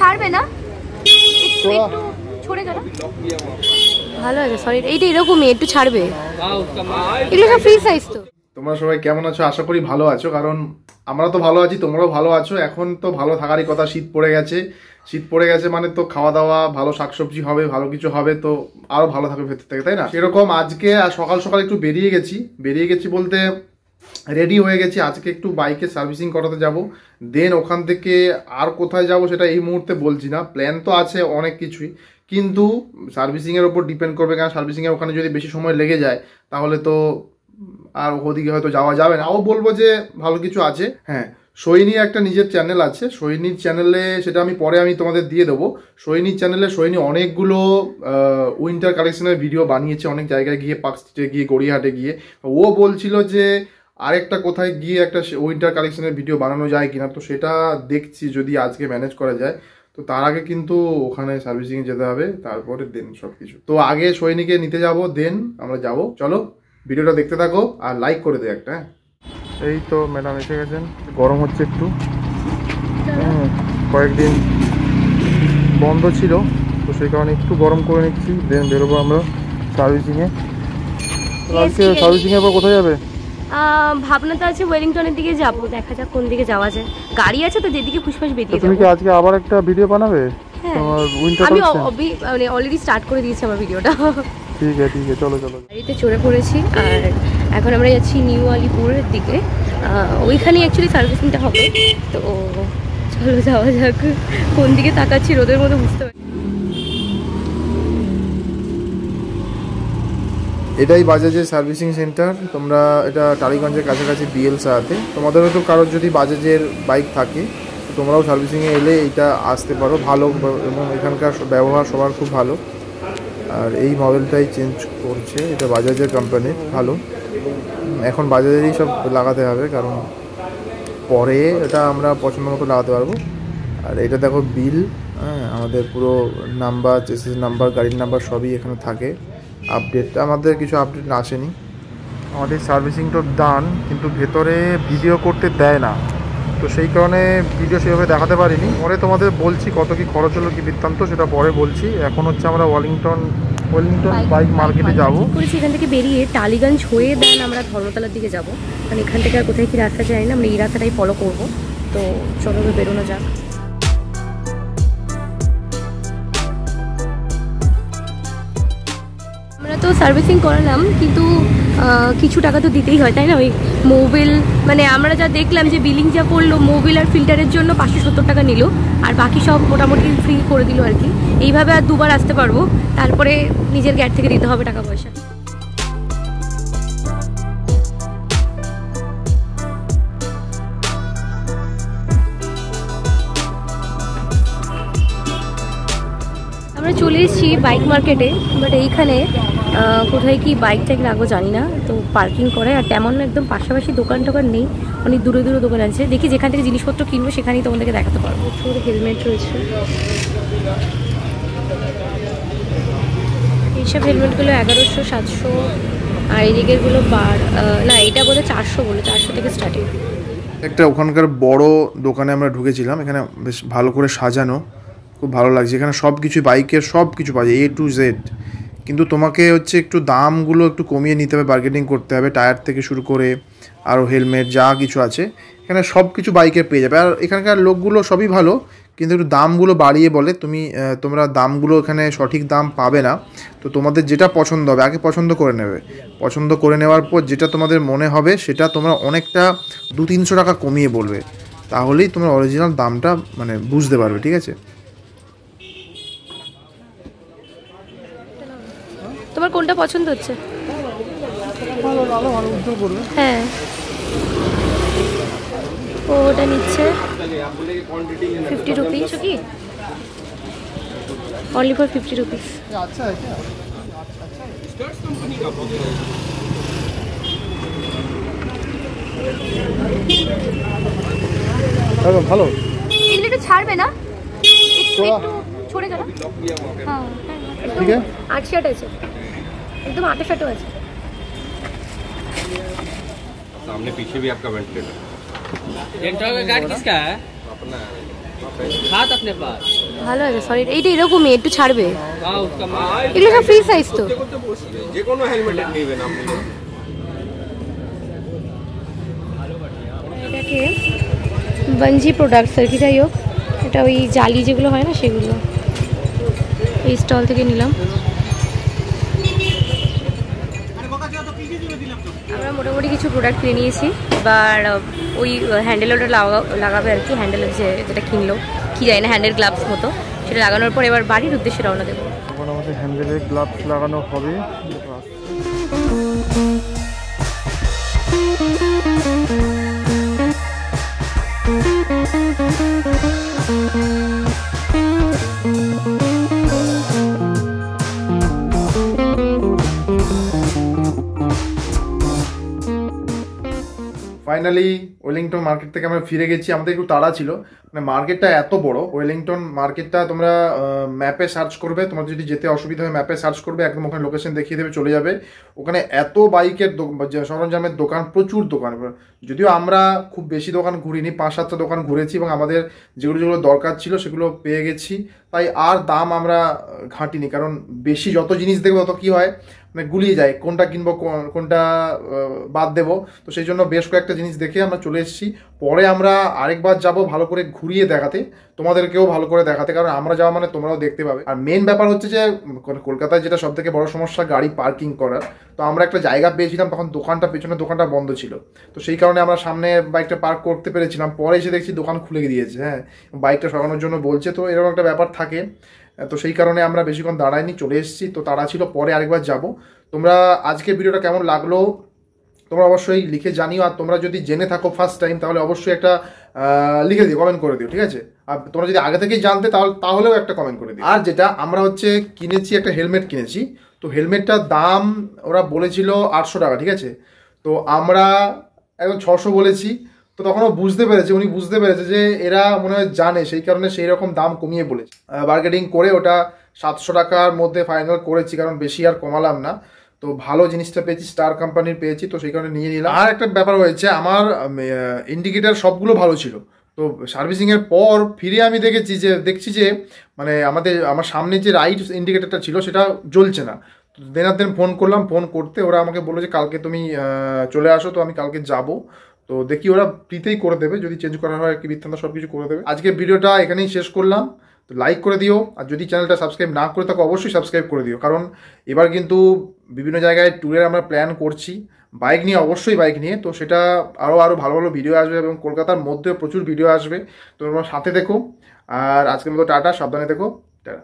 ছাড়বে না, একটু ছড়ে গেল, ভালো আছে। সরি, এইটা এরকমই একটু ছাড়বে, এগুলো সব ফ্রি সাইজ। তো তোমরা সবাই কেমন আছো? আশা করি ভালো আছো, কারণ আমরা তো ভালো আছি, তোমরাও ভালো আছো। এখন তো ভালো থাকারই কথা, শীত পড়ে গেছে। শীত পড়ে গেছে মানে তো খাওয়া দাওয়া ভালো, শাকসবজি হবে, ভালো কিছু হবে, তো আরো ভালো থাকবে ভেতর থেকে, তাই না? সেরকম আজকে সকাল সকাল একটু বেরিয়ে গেছি বলতে রেডি হয়ে গেছি। আজকে একটু বাইকে সার্ভিসিং করাতে যাব, দেন ওখান থেকে আর কোথায় যাব সেটা এই মুহূর্তে বলছি না। প্ল্যান তো আছে অনেক কিছুই, কিন্তু সার্ভিসিংয়ের ওপর ডিপেন্ড করবে, কারণ সার্ভিসিংয়ে ওখানে যদি বেশি সময় লেগে যায় তাহলে তো আর ওদিকে হয়তো যাওয়া যাবে না। ও বলবো যে ভালো কিছু আছে। হ্যাঁ, সোহিনীর একটা নিজের চ্যানেল আছে, সোহিনীর চ্যানেলে, সেটা আমি পরে তোমাদের দিয়ে দেবো। সোহিনীর চ্যানেলে সোহিনী অনেকগুলো উইন্টার কালেকশনের ভিডিও বানিয়েছে, অনেক জায়গায় গিয়ে, পার্ক স্ট্রিটে গিয়ে, গড়িয়াহাটে গিয়ে। ও বলছিল যে আরেকটা কোথায় গিয়ে একটা উইন্টার কালেকশনের ভিডিও বানানো যায় কিনা, তো সেটা দেখছি যদি আজকে ম্যানেজ করা যায়। তো তার আগে কিন্তু ওখানে সার্ভিসিংয়ে যেতে হবে, তারপরে দেন সব কিছু। তো আগে সোহিনীকে নিতে যাব, দেন আমরা যাব। চলো ভিডিওটা দেখতে থাকো আর লাইক করে দে একটা। এই তো ম্যাডাম এসে গেছেন। গরম হচ্ছে একটু, কয়েকদিন বন্ধ ছিল তো সেই কারণে একটু গরম করে নিচ্ছি, দেন বেরোবো আমরা সার্ভিসিংয়ে। আজকে সার্ভিসিংয়ের পর কোথায় যাবে? ভাবনা তো আছে ওয়েলিংটনের দিকে যাবো, দেখা যাক কোন দিকে যাওয়া যায়। গাড়ি আছে তো, যেদিকে ফুসফাস বেরিয়ে যাবো। তুমি কি আজকে আবার একটা ভিডিও বানাবে? তোমার উইন্টার আমি মানে অলরেডি স্টার্ট করে দিয়েছি আমার ভিডিওটা। ঠিক আছে চলো। গাড়িতে চড়ে পড়েছি আর এখন আমরা যাচ্ছি নিউ আলিপুরের দিকে। ওইখানেই অ্যাকচুয়ালি সার্ভিসিংটা হবে, তো চলো যাওয়া যাক। কোন দিকে তাকাচ্ছি রোদের মধ্যে বুঝতে পারি। এটাই বাজাজের সার্ভিসিং সেন্টার। তোমরা এটা টালিগঞ্জের কাছাকাছি বিএলসাতে। তোমাদের হয়তো কারোর যদি বাজাজের বাইক থাকে তো তোমরাও সার্ভিসিংয়ে এলে এটা আসতে পারো, ভালো, এবং এখানকার ব্যবহার সবার খুব ভালো। আর এই মডেলটাই চেঞ্জ করছে, এটা বাজাজের কোম্পানির, ভালো। এখন বাজাজেরই সব লাগাতে হবে, কারণ পরে এটা আমরা পছন্দ মতো লাগাতে পারবো। আর এটা দেখো বিল, আমাদের পুরো নাম্বার, চেসিস নাম্বার, গাড়ির নাম্বার সবই এখানে থাকে। আপডেটটা আমাদের কিছু আপডেট আসেনি। আমাদের সার্ভিসিংটা ডান, কিন্তু ভেতরে ভিডিও করতে দেয় না, তো সেই কারণে ভিডিও সেভাবে দেখাতে পারিনি। পরে তোমাদের বলছি কত কি খরচ হলো, কি বৃত্তান্ত, সেটা পরে বলছি। এখন হচ্ছে আমরা ওয়েলিংটন বাইক মার্কেটে যাবো। এখান থেকে বেরিয়ে টালিগঞ্জ হয়ে দেন আমরা ধর্মতলার দিকে যাবো, কারণ এখান থেকে আর কোথায় কি রাস্তা জানি না, আমরা এই রাস্তাটাই ফলো করবো। তো চলো বেরোনো যাক। আমরা তো সার্ভিসিং করালাম, কিন্তু কিছু টাকা তো দিতেই হয়, তাই না? ওই মোবিল, মানে আমরা যা দেখলাম যে বিলিং যা করলো, মোবিল আর ফিল্টারের জন্য 570 টাকা নিল, আর বাকি সব মোটামুটি ফ্রি করে দিল আর কি। এইভাবে আর দুবার আসতে পারবো, তারপরে নিজের গ্যাট থেকে দিতে হবে টাকা পয়সা। আমরা চলে এসেছি বাইক মার্কেটে, বাট এইখানে কোথায় কি বাইক টাইক রাখবো জানি না, তো পার্কিং করে। আর তেমন একদম পাশাপাশি দোকান টোকান নেই, অনেক দূরে দূরে দোকান আছে। দেখি যেখান থেকে জিনিসপত্র কিনবো সেখানেই তোমাদেরকে দেখাতে পারবো। প্রচুর হেলমেট রয়েছে, এইসব হেলমেটগুলো 1100, 700, আর এদিকেরগুলো না, এটা বলে 400, বলে 400 থেকে স্টার্টিং। একটা ওখানকার বড় দোকানে আমরা ঢুকেছিলাম, এখানে বেশ ভালো করে সাজানো, খুব ভালো লাগছে। এখানে সব কিছু, বাইকের সব কিছু পাওয়া যায়, A to Z। কিন্তু তোমাকে হচ্ছে একটু দামগুলো একটু কমিয়ে নিতে হবে, বার্গেনিং করতে হবে, টায়ার থেকে শুরু করে আরও হেলমেট যা কিছু আছে এখানে সব কিছু বাইকের পেয়ে যাবে। আর এখানকার লোকগুলো সবই ভালো, কিন্তু একটু দামগুলো বাড়িয়ে বলে। তোমরা দামগুলো এখানে সঠিক দাম পাবে না। তো তোমাদের যেটা পছন্দ হবে আগে পছন্দ করে নেবে, পছন্দ করে নেওয়ার পর যেটা তোমাদের মনে হবে সেটা তোমরা অনেকটা 200-300 টাকা কমিয়ে বলবে, তাহলেই তোমরা অরিজিনাল দামটা মানে বুঝতে পারবে, ঠিক আছে? তোমার কোনটা পছন্দ হচ্ছে? হ্যাঁ, ওটা নিচ্ছে 50 রুপিস কি, অনলি ফর 50 রুপিস। ভালো, এগুলো একটু ছাড়বে না, একটু ছড়ে গেল। হ্যাঁ, ঠিক আছে, 8 আছে, एकदम 8 আছে। सामने पीछे भी आपका वेंटिलेटर। डेंटल का कार्ड किसका है? अपना है। हाथ अपने पास। ভালো আছে সলিড, এইটা এরকমই একটু ছাড়বে, এগুলো সব ফ্রি সাইজ তো। যে কোনো হেলমেটের নেবেন আপনি। এটাকে বঞ্জি প্রোডাক্টস আর কি, যাই হোক এটা ওই জালি যেগুলো হয় না সেগুলো, এই স্টল থেকে নিলাম। আমরা মোটামুটি কিছু প্রোডাক্ট কিনে নিয়েছি, এবার ওই হ্যান্ডেল ওটা লাগাবে আর কি, হ্যান্ডেলের যেটা কিনলো কি যায় না, হ্যান্ডেল গ্লাভস মতো, সেটা লাগানোর পর এবার বাড়ির উদ্দেশ্যে রওনা দেবো। এখন আমাদের হ্যান্ডেলের গ্লাভস লাগানো হবে। ফাইনালি ওয়েলিংটন মার্কেট থেকে আমরা ফিরে গেছি। আমাদের একটু তাড়া ছিল, মানে মার্কেটটা এত বড়, ওয়েলিংটন মার্কেটটা তোমরা ম্যাপে সার্চ করবে, তোমার যদি যেতে অসুবিধা হয় ম্যাপে সার্চ করবে, একদম ওখানে লোকেশন দেখিয়ে দেবে, চলে যাবে। ওখানে এত বাইকের সরঞ্জামের দোকান, প্রচুর দোকান। যদিও আমরা খুব বেশি দোকান ঘুরিনি, 5-7টা দোকান ঘুরেছি এবং আমাদের যেগুলো যেগুলো দরকার ছিল সেগুলো পেয়ে গেছি, তাই আর দাম আমরা ঘাঁটিনি। কারণ বেশি যত জিনিস দেখবো তত কী হয়, মানে গুলিয়ে যায়, কোনটা কিনবো কোনটা বাদ দেবো। তো সেই জন্য বেশ কয়েকটা জিনিস দেখে আমরা চলে এসেছি। পরে আমরা আরেকবার যাব ভালো করে ঘুরিয়ে দেখাতে, তোমাদেরকেও ভালো করে দেখাতে, কারণ আমরা যাওয়া মানে তোমরাও দেখতে পাবে। আর মেন ব্যাপার হচ্ছে যে কলকাতায় যেটা সব থেকে বড় সমস্যা, গাড়ি পার্কিং করার। তো আমরা একটা জায়গা পেয়েছিলাম, তখন পেছনের দোকানটা বন্ধ ছিল, তো সেই কারণে আমরা সামনে বাইকটা পার্ক করতে পেরেছিলাম। পরে এসে দেখছি দোকান খুলে দিয়েছে, হ্যাঁ বাইকটা সরানোর জন্য বলছে, তো এরকম একটা ব্যাপার থাকে। তো সেই কারণে আমরা বেশিক্ষণ দাঁড়াইনি, চলে এসেছি। তো তাড়া ছিল, পরে আরেকবার যাব। তোমরা আজকের ভিডিওটা কেমন লাগলো তোমরা অবশ্যই লিখে জানিও। আর তোমরা যদি জেনে থাকো ফার্স্ট টাইম, তাহলে অবশ্যই একটা লিখে দিও, কমেন্ট করে দিও, ঠিক আছে? আর তোমরা যদি আগে থেকেই জানতে তাহলেও একটা কমেন্ট করে দিও। আর যেটা আমরা কিনেছি, একটা হেলমেট কিনেছি। তো হেলমেটটার দাম ওরা বলেছিল 800 টাকা, ঠিক আছে? তো আমরা একদম 600 বলেছি। তো তখন উনি বুঝতে পেরেছে যে এরা মনে হয় জানে, সেই কারণে সেই রকম দাম কমিয়ে বলেছে। বার্গেনিং করে ওটা 700 টাকার মধ্যে ফাইনাল করেছি, কারণ বেশি আর কমালাম না। তো ভালো জিনিসটা পেয়েছি, স্টার কোম্পানির পেয়েছি, তো সেই কারণে নিয়ে নিলাম। আর একটা ব্যাপার হয়েছে, আমার ইন্ডিকেটার সবগুলো ভালো ছিল। তো সার্ভিসিংয়ের পর ফিরে আমি দেখছি যে মানে আমার সামনে যে রাইট ইন্ডিকেটারটা ছিল সেটা জ্বলছে না। দেন ফোন করলাম, ফোন করতে ওরা আমাকে বললো যে কালকে তুমি চলে আসো। তো আমি কালকে যাব, তো দেখি ওরা ফ্রিতেই করে দেবে, যদি চেঞ্জ করা হয় কি বৃত্তান্ত সব কিছু করে দেবে। আজকের ভিডিওটা এখানেই শেষ করলাম। তো লাইক করে দিও, আর যদি চ্যানেলটা সাবস্ক্রাইব না করে থাকো অবশ্যই সাবস্ক্রাইব করে দিও, কারণ এবার কিন্তু বিভিন্ন জায়গায় ট্যুরের আমরা প্ল্যান করছি বাইক নিয়ে, অবশ্যই বাইক নিয়ে। তো সেটা আরও ভালো ভালো ভিডিও আসবে এবং কলকাতার মধ্যেও প্রচুর ভিডিও আসবে। তো তোমরা সাথে দেখো। আর আজকের মতো টাটা, সাবধানে দেখো, টাটা।